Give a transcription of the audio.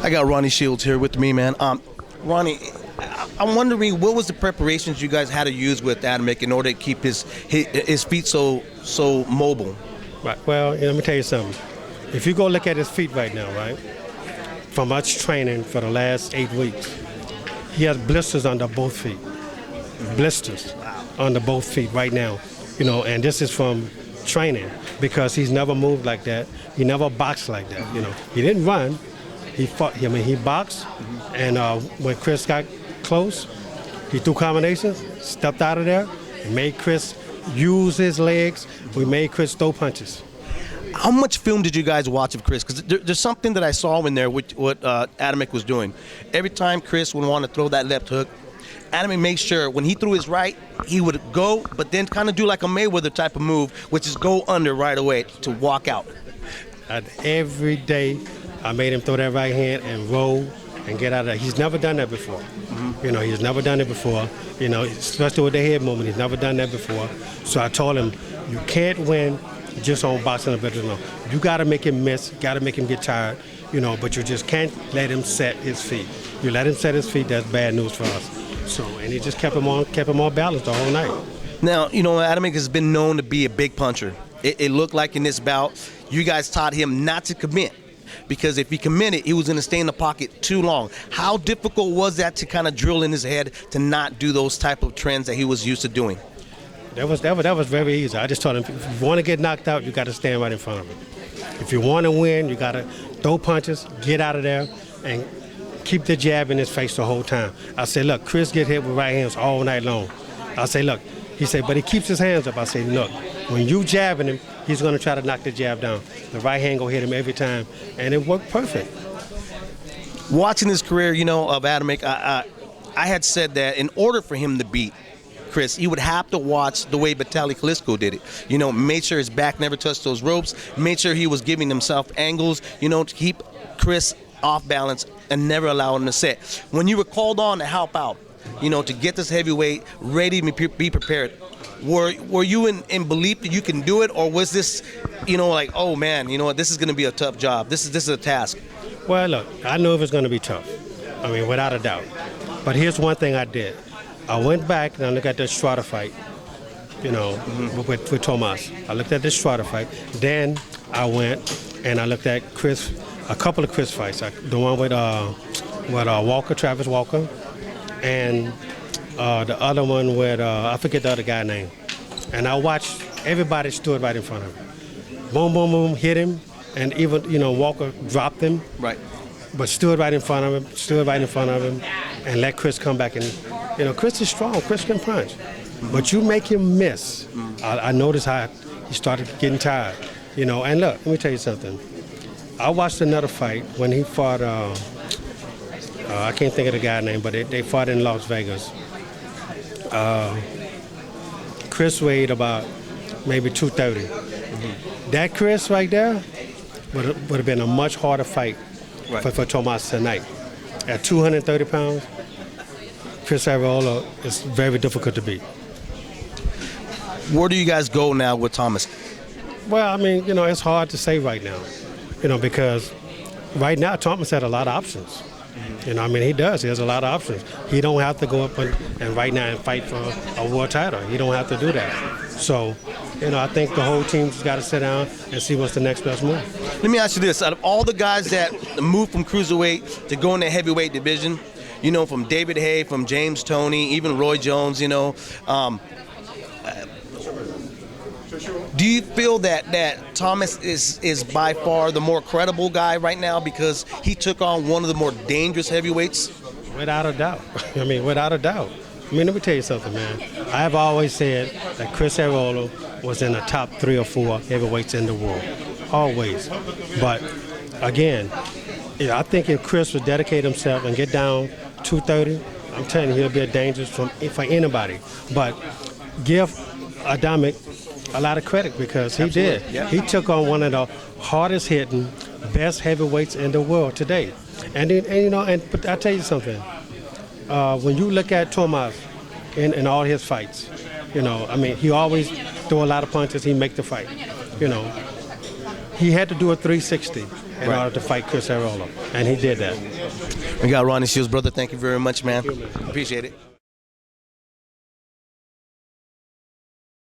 I got Ronnie Shields here with me, man. Ronnie, I'm wondering what was the preparations you guys had to use with Adamek in order to keep his feet so mobile? Right. Well, let me tell you something. If you go look at his feet right now, right, from much training for the last 8 weeks, he has blisters under both feet. Blisters under both feet right now, and this is from training because he's never moved like that. He never boxed like that. He didn't run. He fought. He boxed, and when Chris got close, he threw combinations, stepped out of there, and made Chris use his legs. We made Chris throw punches. How much film did you guys watch of Chris? Because there's something that I saw in there with what Adamek was doing. Every time Chris would want to throw that left hook, Adamek made sure when he threw his right, he would go, but then kind of do like a Mayweather type of move, which is go under right away to walk out. Every day, I made him throw that right hand and roll and get out of there. He's never done that before. He's never done it before. Especially with the head movement, he's never done that before. So I told him, you can't win just on boxing a veteran. You got to make him miss, got to make him get tired, but you just can't let him set his feet. You let him set his feet, that's bad news for us. And he just kept him on balance the whole night. Now, Adamek has been known to be a big puncher. It looked like in this bout, you guys taught him not to commit. Because if he committed, he was going to stay in the pocket too long. How difficult was that to kind of drill in his head to not do those type of trends that he was used to doing? That was very easy. I just told him, if you want to get knocked out, you got to stand right in front of him. If you want to win, you got to throw punches, get out of there, and keep the jab in his face the whole time. I said, look, Chris get hit with right hands all night long. I say, look, he said, but he keeps his hands up. I say, look, when you jabbing him, he's going to try to knock the jab down. The right hand going to hit him every time, and it worked perfect. Watching his career, of Adamek, I had said that in order for him to beat Chris, he would have to watch the way Vitaly Klitschko did it. Made sure his back never touched those ropes, made sure he was giving himself angles, to keep Chris off balance and never allow him to set. When you were called on to help out, to get this heavyweight ready to be prepared, were you in belief that you can do it, or was this, like, oh man, this is going to be a tough job. This is a task. Well, look, I knew it was going to be tough. Without a doubt. But here's one thing I did. I went back and I looked at the Strata fight, with Tomas. I looked at the Strata fight. Then I went and I looked at a couple of Chris fights. The one with Walker, Travis Walker, and the other one with, I forget the other guy's name. And I watched everybody stood right in front of him. Boom, boom, boom, hit him. And even, Walker dropped him. Right. But stood right in front of him, and let Chris come back. And, Chris is strong. Chris can punch. But you make him miss. I noticed how he started getting tired. And look, let me tell you something. I watched another fight when he fought, I can't think of the guy's name, but they fought in Las Vegas. Chris weighed about maybe 230. That Chris right there would have been a much harder fight for Tomas tonight. At 230 pounds, Chris Arreola is very difficult to beat. Where do you guys go now with Thomas? Well, it's hard to say right now, because right now Thomas had a lot of options. He does. He has a lot of options. He don't have to go up and right now and fight for a world title. He don't have to do that. So, I think the whole team's got to sit down and see what's the next best move. Let me ask you this. Out of all the guys that moved from cruiserweight to go in the heavyweight division, from David Haye, from James Toney, even Roy Jones, do you feel that Thomas is by far the more credible guy right now because he took on one of the more dangerous heavyweights? Without a doubt. Without a doubt. Let me tell you something, man. I have always said that Chris Arreola was in the top 3 or 4 heavyweights in the world. Always. But, again, I think if Chris would dedicate himself and get down 230, I'm telling you, he'll be a danger for anybody. But give Adamek a lot of credit because he did. Yeah. He took on one of the hardest hitting, best heavyweights in the world today. But I tell you something. When you look at Tomas in all his fights, he always throw a lot of punches. He make the fight, he had to do a 360 in order to fight Chris Arreola, and he did that. We got Ronnie Shields, brother. Thank you very much, man. Appreciate it.